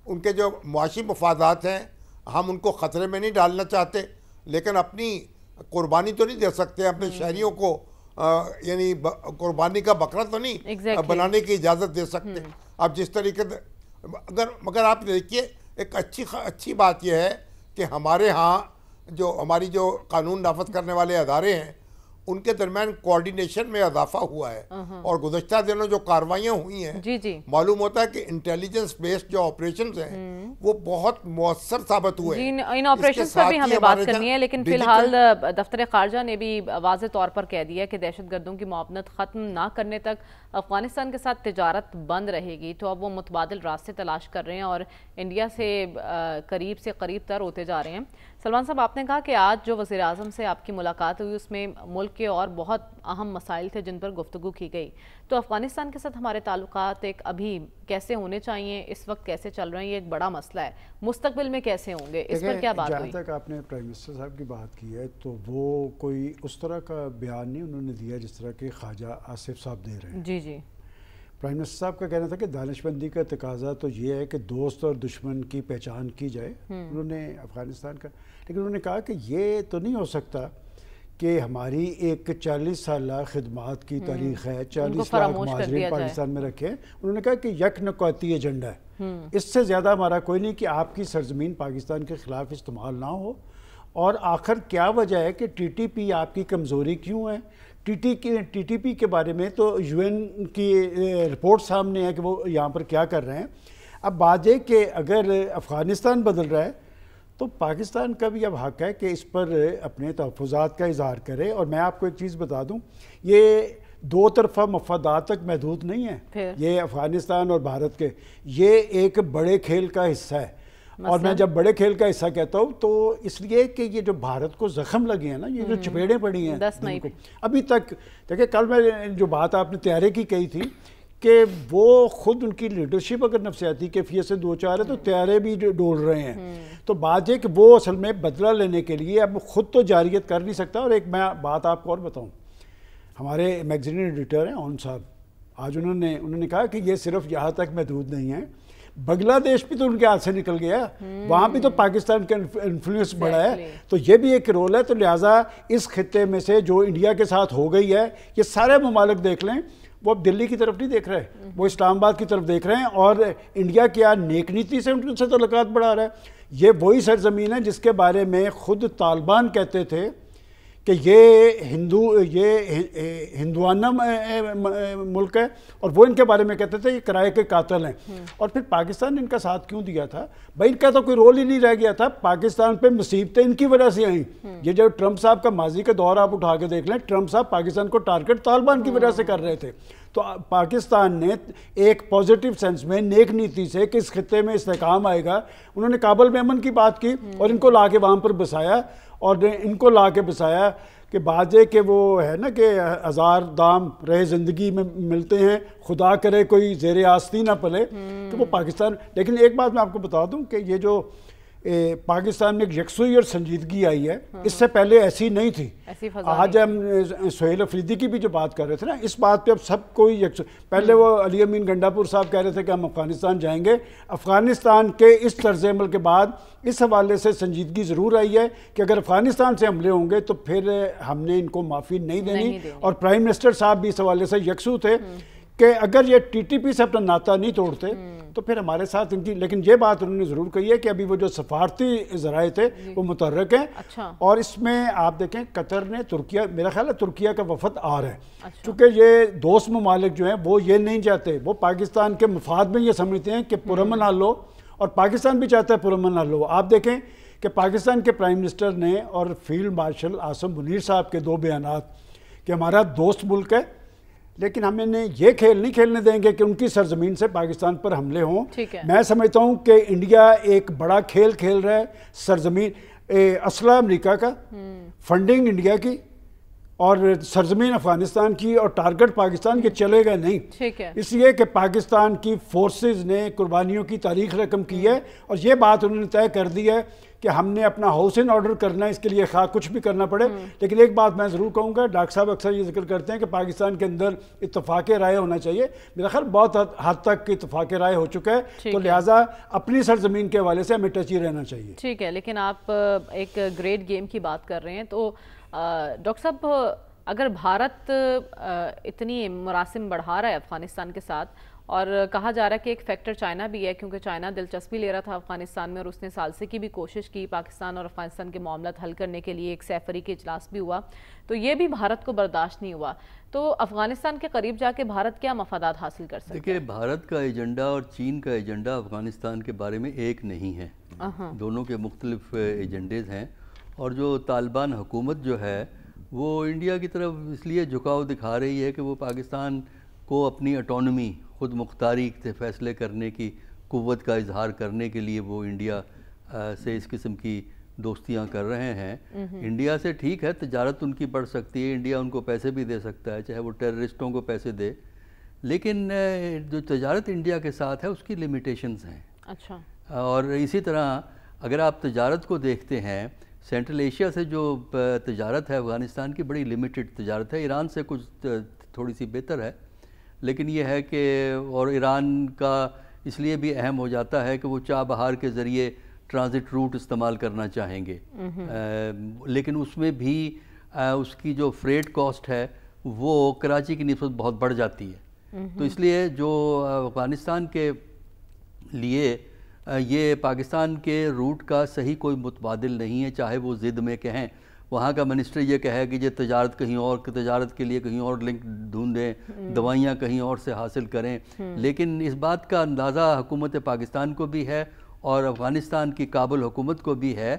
ان کے جو معاشی مفادات ہیں ہم ان کو خطرے میں نہیں ڈالنا چاہتے، لیکن اپنی قربانی تو نہیں دے سکتے، اپنے شہریوں کو یعنی قربانی کا بکرا تو نہیں بنانے کی اجازت دے سکتے. اب جس طریقے سے مگر آپ دیکھیے ایک اچھی بات یہ ہے کہ ہمارے ہاں ہماری جو قانون نافذ کرنے والے ادارے ہیں ان کے درمیان کوارڈینیشن میں اضافہ ہوا ہے، اور گزشتہ دنوں جو کارروائیاں ہوئی ہیں معلوم ہوتا ہے کہ انٹیلیجنس بیسڈ جو آپریشنز ہیں وہ بہت مؤثر ثابت ہوئے ہیں. ان آپریشنز پر بھی ہمیں بات کرنی ہے، لیکن فی الحال دفتر خارجہ نے بھی واضح طور پر کہہ دیا کہ دہشت گردوں کی معاونت ختم نہ کرنے تک افغانستان کے ساتھ تجارت بند رہے گی. تو اب وہ متبادل راستے تلاش کر رہے ہیں اور انڈیا سے قریب تر ہوتے جا رہے ہیں. سلمان صاحب، آپ نے کہا کہ آج جو وزیر اعظم سے آپ کی ملاقات ہوئی اس میں ملک کے اور بہت اہم مسائل تھے جن پر گفتگو کی گئی. تو افغانستان کے ساتھ ہمارے تعلقات ابھی کیسے ہونے چاہیے، اس وقت کیسے چل رہے ہیں، یہ ایک بڑا مسئلہ ہے. مستقبل میں کیسے ہوں گے، اس پر کیا بات ہوئی؟ جہاں تک آپ نے پرائم منسٹر صاحب کی بات کی ہے تو وہ کوئی اس طرح کا بیان نہیں انہوں نے دیا جس طرح کہ خواجہ آصف صاحب دے رہے ہیں. جی پرائم منسٹر صاحب کا کہنا تھا کہ دانش مندی کا تقاضا تو یہ ہے کہ دوست اور دشمن کی پہچان کی جائے انہوں نے افغانستان کا. لیکن انہوں نے کہا کہ یہ تو نہیں ہو سکتا کہ ہماری ایک 40 سالہ خدمات کی تاریخ ہے، 40 لاکھ مہاجرین پاکستان میں رکھے ہیں. انہوں نے کہا کہ یک نکاتی ایجنڈا ہے، اس سے زیادہ ہمارا کوئی نہیں کہ آپ کی سرزمین پاکستان کے خلاف استعمال نہ ہو. اور آخر کیا وجہ ہے کہ ٹی ٹی پی آپ کی کمزوری کیوں ہے؟ ٹی ٹی پی کے بارے میں تو یو این کی رپورٹ سامنے ہے کہ وہ یہاں پر کیا کر رہے ہیں. اب بات یہ کہ اگر افغانستان بدل رہا ہے تو پاکستان کا بھی اب حق ہے کہ اس پر اپنے تحفظات کا اظہار کرے. اور میں آپ کو ایک چیز بتا دوں، یہ دو طرفہ مفادات تک محدود نہیں ہے، یہ افغانستان اور بھارت کے، یہ ایک بڑے کھیل کا حصہ ہے. اور میں جب بڑے کھیل کا حصہ کہتا ہوں تو اس لیے کہ یہ جو بھارت کو زخم لگے ہیں نا، یہ جو چپیڑیں پڑی ہیں ابھی تک. دیکھیں کل میں جو بات آپ نے طیارے کی کہی تھی کہ وہ خود ان کی لیڈرشپ اگر نفسیاتی کیفیت سے دو چار ہے تو طیارے بھی ڈول رہے ہیں. تو بات یہ کہ وہ اصل میں بدلہ لینے کے لیے اب خود تو جاریت کر نہیں سکتا. اور ایک میں بات آپ کو اور بتاؤں، ہمارے میگزین ایڈیٹر ہیں اون صاحب، آج انہوں نے کہا کہ یہ صرف یہاں تک محدود نہیں ہے، بنگلہ دیش بھی تو ان کے ہاتھ سے نکل گیا، وہاں بھی تو پاکستان کا انفلوئنس بڑھا ہے. تو یہ بھی ایک رول ہے. تو لہٰذا اس خطے میں سے جو انڈیا کے ساتھ ہو گئی ہے، یہ سارے ممالک دیکھ لیں، وہ اب دلی کی طرف نہیں دیکھ رہے، وہ اسلام آباد کی طرف دیکھ رہے ہیں. اور انڈیا کیا نیک نیتی سے ان سے تعلقات بڑھا رہا ہے. یہ وہی سرزمین ہے جس کے بارے میں خود طالبان کہتے تھے کہ یہ ہندوانہ ملک ہے اور وہ ان کے بارے میں کہتے تھے یہ کرائے کے قاتل ہیں. اور پھر پاکستان نے ان کا ساتھ کیوں دیا تھا؟ بھائی ان کا تو کوئی رول ہی نہیں رہ گیا تھا. پاکستان پہ مصیبتیں ان کی وجہ سے آئیں. یہ جو ٹرمپ صاحب کا ماضی کا دور آپ اٹھا کے دیکھ لیں, ٹرمپ صاحب پاکستان کو ٹارگٹ طالبان کی وجہ سے کر رہے تھے. تو پاکستان نے ایک پازیٹیو سینس میں نیک نیتی سے کہ اس خطے میں استحکام آئے گا, انہوں نے کابل میں امن کی بات کی اور ان کو لا کے وہاں پر بسایا, اور ان کو لا کے بسایا کہ باجے کہ وہ ہے نا کہ ہزار دام رہے زندگی میں ملتے ہیں, خدا کرے کوئی زیر آستی نہ پلے, کہ وہ پاکستان. لیکن ایک بات میں آپ کو بتا دوں کہ یہ جو پاکستان میں ایک یکسوئی اور سنجیدگی آئی ہے, اس سے پہلے ایسی نہیں تھی. آج ہم سہیل افریدی کی بھی جو بات کر رہے تھے نا, اس بات پہ اب سب کوئی پہلے وہ علی امین گنڈاپور صاحب کہہ رہے تھے کہ ہم افغانستان جائیں گے. افغانستان کے اس طرز عمل کے بعد اس حوالے سے سنجیدگی ضرور آئی ہے کہ اگر افغانستان سے حملے ہوں گے تو پھر ہم نے ان کو معافی نہیں دینی. اور پرائم منسٹر صاحب بھی اس حوالے سے یکسو تھے کہ اگر یہ ٹی ٹی پی سے اپنا ناطہ نہیں توڑتے تو پھر ہمارے ساتھ ان کی. لیکن یہ بات انہوں نے ضرور کہی ہے کہ ابھی وہ جو سفارتی ذرائع تھے وہ متحرک ہیں. اور اس میں آپ دیکھیں قطر نے ترکیہ, میرا خیال ہے ترکیہ کا وفد آ رہا ہے, چونکہ یہ دوست ممالک جو ہیں وہ یہ نہیں چاہتے, وہ پاکستان کے مفاد میں یہ سمجھتے ہیں کہ پرامن حل ہو, اور پاکستان بھی چاہتا ہے پرامن حل ہو. آپ دیکھیں کہ پاکستان کے پرائم منسٹر نے اور فیلڈ مارشل عاصم منیر صاحب کے دو بیانات کہ ہمارا دوست ملک ہے لیکن ہم انہیں یہ کھیل نہیں کھیلنے دیں گے کہ ان کی سرزمین سے پاکستان پر حملے ہوں. میں سمجھتا ہوں کہ انڈیا ایک بڑا کھیل کھیل رہا ہے, سرزمین اسلحہ امریکہ کا, فنڈنگ انڈیا کی, اور سرزمین افغانستان کی, اور ٹارگٹ پاکستان کے چلے گا نہیں. اس لیے کہ پاکستان کی فورسز نے قربانیوں کی تاریخ رقم کی ہے, اور یہ بات انہوں نے طے کر دی ہے کہ ہم نے اپنا ہاؤس ان آرڈر کرنا ہے, اس کے لیے خواہ کچھ بھی کرنا پڑے. لیکن ایک بات میں ضرور کہوں گا, ڈاکٹر صاحب اکثر یہ ذکر کرتے ہیں کہ پاکستان کے اندر اتفاق رائے ہونا چاہیے. میرا خیال بہت حد تک اتفاق رائے ہو چکا ہے, تو لہٰذا اپنی سرزمین کے حوالے سے ہمیں ٹچی رہنا چاہیے. ٹھیک ہے, لیکن آپ ایک گریٹ گیم کی بات کر رہے ہیں, تو ڈاکٹر صاحب اگر بھارت اتنی مراسم بڑھا رہا ہے افغانستان کے ساتھ, اور کہا جا رہا ہے کہ ایک فیکٹر چائنا بھی ہے کیونکہ چائنا دلچسپی لے رہا تھا افغانستان میں, اور اس نے ثالثی کی بھی کوشش کی, پاکستان اور افغانستان کے معاملات حل کرنے کے لیے ایک سیفری کے اجلاس بھی ہوا, تو یہ بھی بھارت کو برداشت نہیں ہوا. تو افغانستان کے قریب جا کے بھارت کیا مفادات حاصل کر سکتے ہیں؟ دیکھیں, بھارت کا ایجنڈا اور چین کا ایجنڈا افغانستان کے بارے میں ایک نہیں ہے, دونوں کے مختلف ایجنڈیز ہیں. اور جو طالبان حکومت جو ہے وہ انڈیا کی طرف اس لیے جھکاؤ دکھا رہی ہے کہ وہ پاکستان کو اپنی اٹانومی, خود مختاری سے فیصلے کرنے کی قوت کا اظہار کرنے کے لیے وہ انڈیا سے اس قسم کی دوستیاں کر رہے ہیں. انڈیا سے ٹھیک ہے تجارت ان کی بڑھ سکتی ہے, انڈیا ان کو پیسے بھی دے سکتا ہے, چاہے وہ ٹیررسٹوں کو پیسے دے, لیکن جو تجارت انڈیا کے ساتھ ہے اس کی لیمیٹیشنز ہیں. اچھا. اور اسی طرح اگر آپ تجارت کو دیکھتے ہیں, سینٹرل ایشیا سے جو تجارت ہے افغانستان کی بڑی لمیٹڈ تجارت ہے, ایران سے کچھ تھوڑی سی بہتر ہے, لیکن یہ ہے کہ اور ایران کا اس لیے بھی اہم ہو جاتا ہے کہ وہ چاہ بہار کے ذریعے ٹرانزٹ روٹ استعمال کرنا چاہیں گے, لیکن اس میں بھی اس کی جو فریٹ کاسٹ ہے وہ کراچی کی نسبت بہت بڑھ جاتی ہے. تو اس لیے جو افغانستان کے لیے یہ پاکستان کے روٹ کا صحیح کوئی متبادل نہیں ہے, چاہے وہ ضد میں کہیں, وہاں کا منسٹر یہ کہے کہ یہ تجارت کہیں اور, تجارت کے لیے کہیں اور لنک ڈھونڈیں, دوائیاں کہیں اور سے حاصل کریں, لیکن اس بات کا اندازہ حکومت پاکستان کو بھی ہے اور افغانستان کی کابل حکومت کو بھی ہے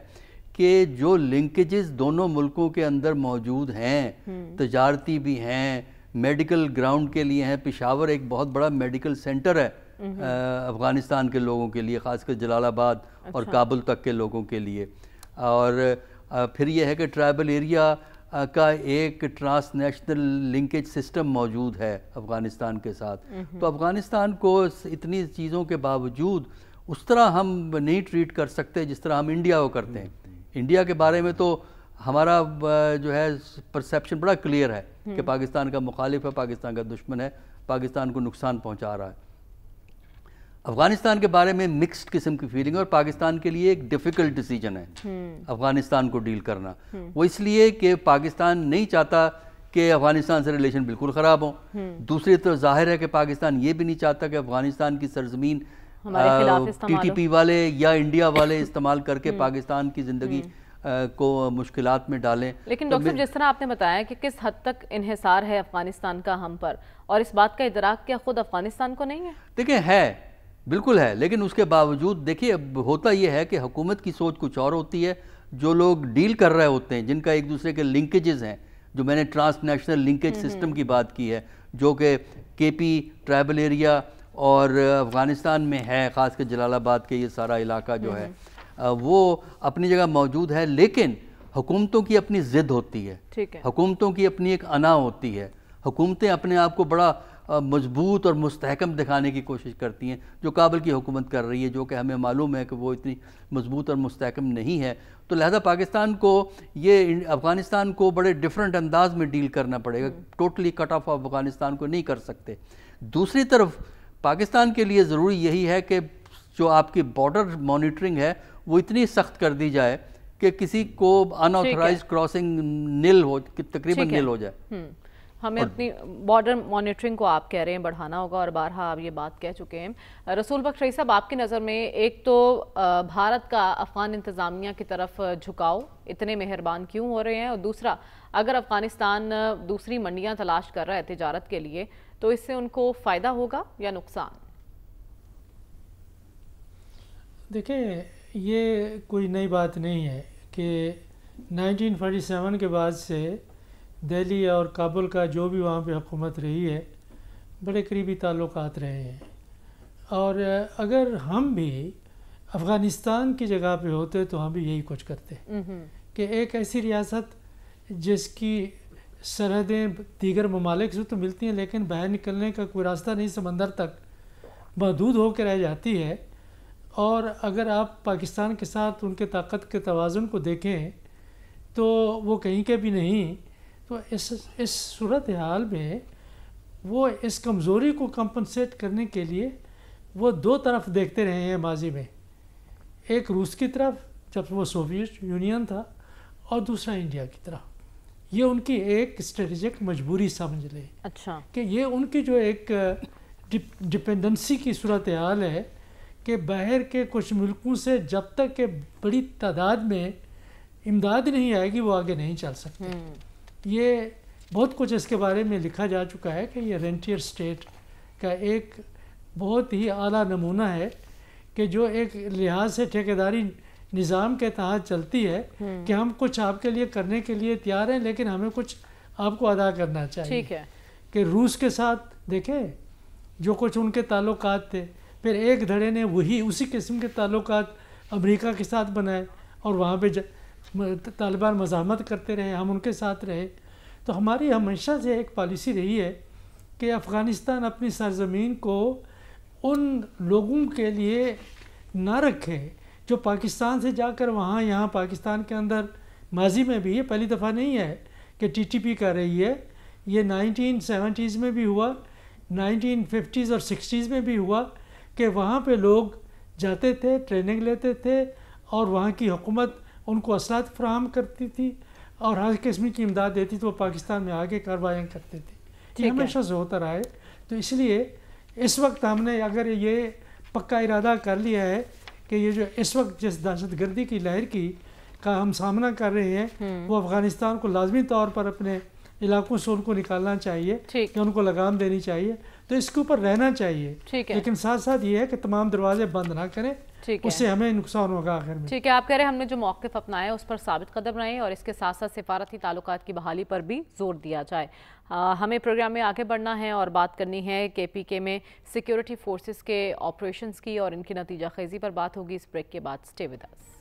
کہ جو لنکیجز دونوں ملکوں کے اندر موجود ہیں, تجارتی بھی ہیں, میڈیکل گراؤنڈ کے لیے ہیں. پشاور ایک بہت بڑا میڈیکل سینٹر ہے افغانستان کے لوگوں کے لیے, خاص کر جلال آباد اور کابل تک کے لوگوں کے لیے. اور پھر یہ ہے کہ ٹرائبل ایریا کا ایک ٹرانس نیشنل لنکیج سسٹم موجود ہے افغانستان کے ساتھ. تو افغانستان کو اتنی چیزوں کے باوجود اس طرح ہم نہیں ٹریٹ کر سکتے جس طرح ہم انڈیا کو کرتے ہیں. انڈیا کے بارے میں تو ہمارا جو ہے پرسیپشن بڑا کلیئر ہے کہ پاکستان کا مخالف ہے, پاکستان کا دشمن ہے, پاکستان کو نقصان پہنچا رہا ہے. افغانستان کے بارے میں مکسڈ قسم کی فیلنگ, اور پاکستان کے لیے ایک ڈیفیکلٹ ڈیسیجن ہے افغانستان کو ڈیل کرنا. وہ اس لیے کہ پاکستان نہیں چاہتا کہ افغانستان سے ریلیشن بالکل خراب ہوں. دوسری طرف ظاہر ہے کہ پاکستان یہ بھی نہیں چاہتا کہ افغانستان کی سرزمین ٹی ٹی پی والے یا انڈیا والے استعمال کر کے پاکستان کی زندگی کو مشکلات میں ڈالیں. لیکن ڈاکٹر صاحب جس طرح آپ نے بتایا کہ کس حد تک انحصار ہے افغانستان کا ہم پر، اور اس بات کا ادراک کیا خود افغانستان کو نہیں ہے؟ دیکھیں ہے، بالکل ہے، لیکن اس کے باوجود دیکھیے ہوتا یہ ہے کہ حکومت کی سوچ کچھ اور ہوتی ہے. جو لوگ ڈیل کر رہے ہوتے ہیں، جن کا ایک دوسرے کے لنکیجز ہیں، جو میں نے ٹرانس نیشنل لنکیج سسٹم کی بات کی ہے، جو کہ کے پی ٹرائبل ایریا اور افغانستان میں ہے، خاص کر جلال آباد کے یہ سارا علاقہ جو ہے وہ اپنی جگہ موجود ہے. لیکن حکومتوں کی اپنی ضد ہوتی ہے، حکومتوں کی اپنی ایک انا ہوتی ہے. حکومتیں اپنے آپ کو بڑا مضبوط اور مستحکم دکھانے کی کوشش کرتی ہیں، جو کابل کی حکومت کر رہی ہے، جو کہ ہمیں معلوم ہے کہ وہ اتنی مضبوط اور مستحکم نہیں ہے. تو لہذا پاکستان کو یہ افغانستان کو بڑے ڈیفرنٹ انداز میں ڈیل کرنا پڑے گا. ٹوٹلی کٹ آف افغانستان کو نہیں کر سکتے. دوسری طرف پاکستان کے لیے ضروری یہی ہے کہ جو آپ کی بارڈر مانیٹرنگ ہے وہ اتنی سخت کر دی جائے کہ کسی کو ان آتھورائز کراسنگ نل ہو، تقریباً نل ہو جائے. ہمیں اپنی بارڈر مانیٹرنگ کو آپ کہہ رہے ہیں بڑھانا ہوگا، اور بارہا آپ یہ بات کہہ چکے ہیں. رسول بخش رئیس صاحب، آپ کی نظر میں ایک تو بھارت کا افغان انتظامیہ کی طرف جھکاؤ اتنے مہربان کیوں ہو رہے ہیں، اور دوسرا اگر افغانستان دوسری منڈیاں تلاش کر رہا ہے تجارت کے لیے تو اس سے ان کو فائدہ ہوگا یا نقصان؟ دیکھیں یہ کوئی نئی بات نہیں ہے کہ 1947 کے بعد سے دہلی اور کابل کا جو بھی وہاں پہ حکومت رہی ہے بڑے قریبی تعلقات رہے ہیں. اور اگر ہم بھی افغانستان کی جگہ پہ ہوتے تو ہم بھی یہی کچھ کرتے کہ ایک ایسی ریاست جس کی سرحدیں دیگر ممالک سے تو ملتی ہیں لیکن باہر نکلنے کا کوئی راستہ نہیں، سمندر تک محدود ہو کے رہ جاتی ہے. اور اگر آپ پاکستان کے ساتھ ان کے طاقت کے توازن کو دیکھیں تو وہ کہیں کے بھی نہیں. تو اس صورتحال میں وہ اس کمزوری کو کمپنسیٹ کرنے کے لیے وہ دو طرف دیکھتے رہے ہیں ماضی میں، ایک روس کی طرف جب وہ سوویت یونین تھا، اور دوسرا انڈیا کی طرف. یہ ان کی ایک اسٹریٹجک مجبوری سمجھ لیں. اچھا، کہ یہ ان کی جو ایک ڈپینڈنسی کی صورتحال ہے کہ باہر کے کچھ ملکوں سے جب تک کہ بڑی تعداد میں امداد نہیں آئے گی وہ آگے نہیں چل سکتے. یہ بہت کچھ اس کے بارے میں لکھا جا چکا ہے کہ یہ رینٹیئر اسٹیٹ کا ایک بہت ہی اعلیٰ نمونہ ہے کہ جو ایک لحاظ سے ٹھیکیداری نظام کے تحت چلتی ہے کہ ہم کچھ آپ کے لیے کرنے کے لیے تیار ہیں لیکن ہمیں کچھ آپ کو ادا کرنا چاہیے. کہ روس کے ساتھ دیکھیں جو کچھ ان کے تعلقات تھے، پھر ایک دھڑے نے اسی قسم کے تعلقات امریکہ کے ساتھ بنائے اور وہاں پہ طالبان مزاحمت کرتے رہے، ہم ان کے ساتھ رہے. تو ہماری ہمیشہ سے ایک پالیسی رہی ہے کہ افغانستان اپنی سرزمین کو ان لوگوں کے لیے نہ رکھے جو پاکستان سے جا کر یہاں پاکستان کے اندر ماضی میں بھی، یہ پہلی دفعہ نہیں ہے کہ ٹی ٹی پی کر رہی ہے. یہ 1970s میں بھی ہوا، 1950s اور 60s میں بھی ہوا کہ وہاں پہ لوگ جاتے تھے، ٹریننگ لیتے تھے اور وہاں کی حکومت ان کو اسلحہ فراہم کرتی تھی اور ہر قسم کی امداد دیتی تھی، وہ پاکستان میں آگے کاروائیاں کرتے تھے. یہ ہمیشہ سے ہوتا رہا ہے. تو اس لیے اس وقت ہم نے اگر یہ پکا ارادہ کر لیا ہے کہ یہ جو اس وقت جس دہشت گردی کی لہر کا ہم سامنا کر رہے ہیں وہ افغانستان کو لازمی طور پر اپنے علاقوں سے ان کو نکالنا چاہیے، کہ ان کو لگام دینی چاہیے، تو اس کے اوپر رہنا چاہیے. لیکن ساتھ ساتھ یہ ہے کہ تمام دروازے بند نہ کریں، اس سے ہمیں نقصان ہوگا آخر میں. ٹھیک ہے، آپ کہہ رہے ہیں ہم نے جو موقف اپنایا اس پر ثابت قدم رہیں اور اس کے ساتھ ساتھ سفارتی تعلقات کی بحالی پر بھی زور دیا جائے. ہمیں پروگرام میں آگے بڑھنا ہے اور بات کرنی ہے کے پی کے میں سیکیورٹی فورسز کے آپریشنز کی اور ان کی نتیجہ خیزی پر بات ہوگی. اس بریک کے بعد سٹے ود اس.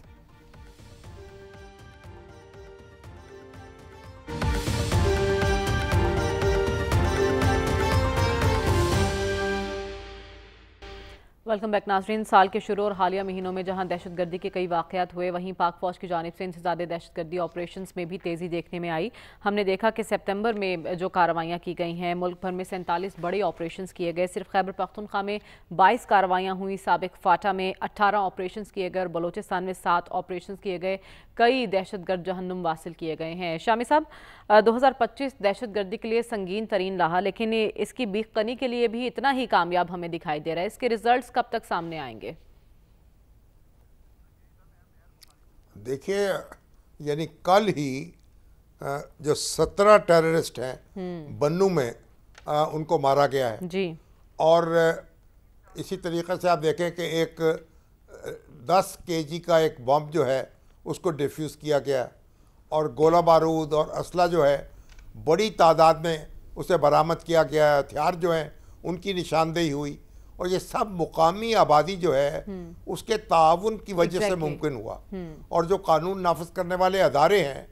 ویلکم بیک ناظرین. سال کے شروع اور حالیہ مہینوں میں جہاں دہشت گردی کے کئی واقعات ہوئے، وہیں پاک فوج کی جانب سے انسداد دہشت گردی آپریشنز میں بھی تیزی دیکھنے میں آئی. ہم نے دیکھا کہ سپتمبر میں جو کارروائیاں کی گئی ہیں، ملک بھر میں 47 بڑے آپریشنز کیے گئے. صرف خیبر پختونخوا میں 22 کارروائیاں ہوئیں، سابق فاٹا میں 18 آپریشنز کیے گئے اور بلوچستان میں 7 آپریشنز کیے گئے. کئی دہشت گرد جہنم واصل کیے گئے ہیں. شامی صاحب، 2025 دہشت گردی کے لیے سنگین ترین رہا، لیکن اس کی بیخ کنی کے لیے بھی اتنا ہی کامیاب ہمیں دکھائی دے رہا ہے. اس کے ریزلٹس کب تک سامنے آئیں گے؟ دیکھیے، یعنی کل ہی جو 17 ٹیررسٹ ہیں بنو میں ان کو مارا گیا ہے جی. اور اسی طریقے سے آپ دیکھیں کہ ایک 10 kg کا ایک بم جو ہے اس کو ڈیفیوز کیا گیا اور گولہ بارود اور اسلحہ جو ہے بڑی تعداد میں اسے برآمد کیا گیا ہے. ہتھیار جو ہیں ان کی نشاندہی ہوئی اور یہ سب مقامی آبادی جو ہے اس کے تعاون کی وجہ سے ممکن ہوا. اور جو قانون نافذ کرنے والے ادارے ہیں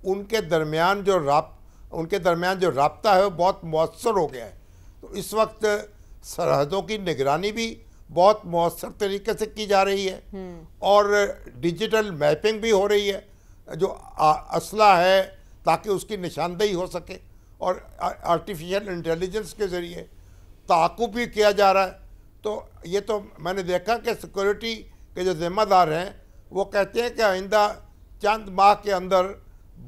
ان کے درمیان جو رابطہ ہے وہ بہت مؤثر ہو گیا ہے. تو اس وقت سرحدوں کی نگرانی بھی بہت مؤثر طریقے سے کی جا رہی ہے اور ڈیجیٹل میپنگ بھی ہو رہی ہے جو اسلحہ ہے تاکہ اس کی نشاندہی ہو سکے اور آرٹیفیشل انٹیلیجنس کے ذریعے تعاقب بھی کیا جا رہا ہے. تو یہ تو میں نے دیکھا کہ سیکورٹی کے جو ذمہ دار ہیں وہ کہتے ہیں کہ آئندہ چند ماہ کے اندر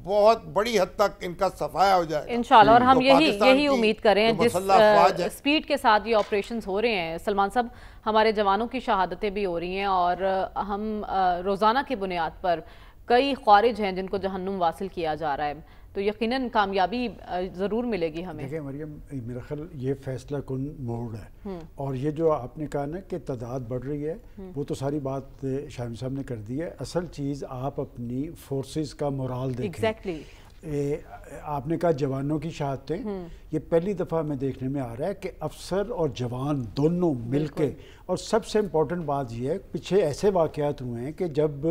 بہت بڑی حد تک ان کا صفایا ہو جائے گا انشاءاللہ. اور ہم یہی امید کریں ہیں جس سپیڈ کے ساتھ یہ آپریشنز ہو رہے ہیں. سلمان صاحب ہمارے جوانوں کی شہادتیں بھی ہو رہی ہیں اور ہم روزانہ کی بنیاد پر کئی خوارج ہیں جن کو جہنم واصل کیا جا رہا ہے تو یقیناً کامیابی ضرور ملے گی ہمیں. دیکھیں مریم میرا خیال یہ فیصلہ کن موڑ ہے اور یہ جو آپ نے کہا نا کہ تعداد بڑھ رہی ہے وہ تو ساری بات شامی صاحب نے کر دی ہے. اصل چیز آپ اپنی فورسز کا مورال دیکھیں. ایگزیکٹلی. آپ نے کہا جوانوں کی شہادتیں یہ پہلی دفعہ ہمیں دیکھنے میں آ رہا ہے کہ افسر اور جوان دونوں مل کے اور سب سے امپورٹنٹ بات یہ ہے پیچھے ایسے واقعات ہوئے ہیں کہ جب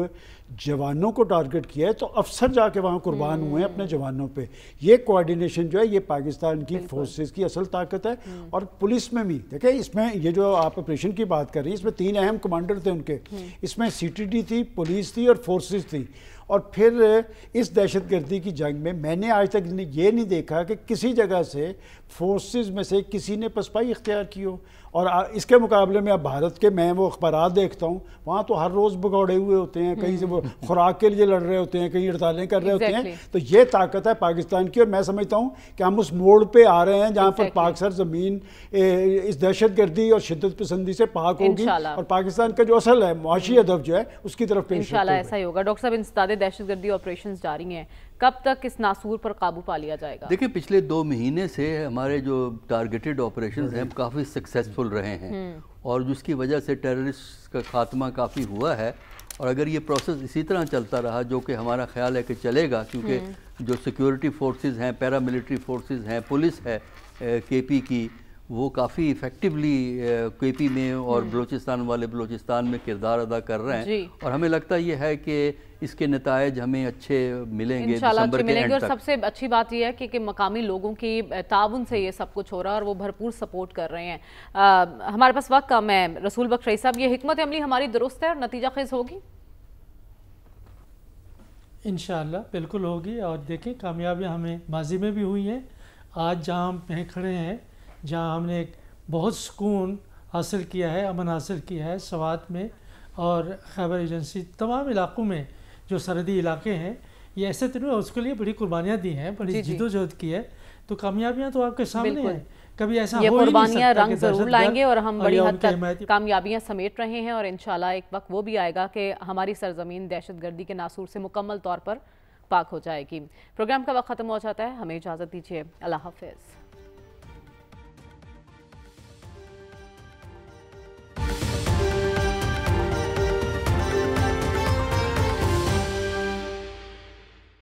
جوانوں کو ٹارگٹ کیا ہے تو افسر جا کے وہاں قربان ہوئے ہیں اپنے جوانوں پہ. یہ کوارڈینیشن جو ہے یہ پاکستان کی فورسز کی اصل طاقت ہے اور پولیس میں بھی دیکھیں اس میں یہ جو آپ آپریشن کی بات کر رہی ہیں اس میں 3 اہم کمانڈر تھے ان کے. اس میں CTD تھی, پولیس تھی اور فورسز تھی. اور پھر اس دہشت گردی کی جنگ میں نے آج تک یہ نہیں دیکھا کہ کسی جگہ سے فورسز میں سے کسی نے پسپائی اختیار کی ہو. اور اس کے مقابلے میں اب بھارت کے میں وہ اخبارات دیکھتا ہوں وہاں تو ہر روز بگوڑے ہوئے ہوتے ہیں, کہیں سے وہ خوراک کے لیے لڑ رہے ہوتے ہیں, کہیں ہڑتالیں کر رہے ہوتے ہیں. تو یہ طاقت ہے پاکستان کی اور میں سمجھتا ہوں کہ ہم اس موڑ پہ آ رہے ہیں جہاں پر پاک سر زمین اس دہشت گردی اور شدت پسندی سے پاک ہوگی اور پاکستان کا جو اصل ہے معاشی ہدف جو ہے اس کی طرف پیش انشاءاللہ ایسا ہی ہوگا. ڈاکٹر صاحب انسداد دہشت گردی آپریشنز جاری ہیں, کب تک اس ناسور پر قابو پا لیا جائے گا؟ دیکھیں پچھلے 2 مہینے سے ہمارے جو ٹارگیٹڈ آپریشنز ہیں کافی سکسیسفل رہے ہیں اور جس کی وجہ سے ٹیررسٹ کا خاتمہ کافی ہوا ہے. اور اگر یہ پروسیس اسی طرح چلتا رہا جو کہ ہمارا خیال ہے کہ چلے گا کیونکہ جو سیکیورٹی فورسز ہیں, پیراملٹری فورسز ہیں, پولیس ہے KP کی وہ کافی ایفیکٹیولی KP میں اور بلوچستان والے بلوچستان میں کردار ادا کر رہے ہیں اور ہمیں لگتا یہ ہے کہ اس کے نتائج ہمیں اچھے ملیں گے دسمبر کے اینڈ تک. اور سب سے اچھی بات یہ ہے کہ مقامی لوگوں کی تعاون سے یہ سب کچھ ہو رہا ہے اور وہ بھرپور سپورٹ کر رہے ہیں. ہمارے پاس وقت کم ہے. رسول بخش رئیس صاحب یہ حکمت عملی ہماری درست ہے اور نتیجہ خیز ہوگی؟ انشاءاللہ بالکل ہوگی. اور دیکھیں کامیابیاں ہمیں ماضی میں بھی ہوئی ہیں. آج جہاں ہم کھڑے ہیں جہاں ہم نے ایک بہت سکون حاصل کیا ہے, امن حاصل کیا ہے سوات میں اور خیبر ایجنسی تمام علاقوں میں جو سرحدی علاقے ہیں یہ ایسے طرح اس کے لیے بڑی قربانیاں دی ہیں, بڑی جد و جہد کی ہے. تو کامیابیاں تو آپ کے سامنے ہیں. کبھی ایسا ہو ہی نہیں سکتا. یہ قربانیاں رنگ ضرور لائیں گے اور ہم بڑی حد تک کامیابیاں سمیٹ رہے ہیں اور انشاءاللہ ایک وقت وہ بھی آئے گا کہ ہماری سرزمین دہشت گردی کے ناسور سے مکمل طور پر پاک ہو جائے گی. پروگرام کا وقت ختم ہو جاتا ہے, ہمیں اجازت دیجیے. اللہ حافظ.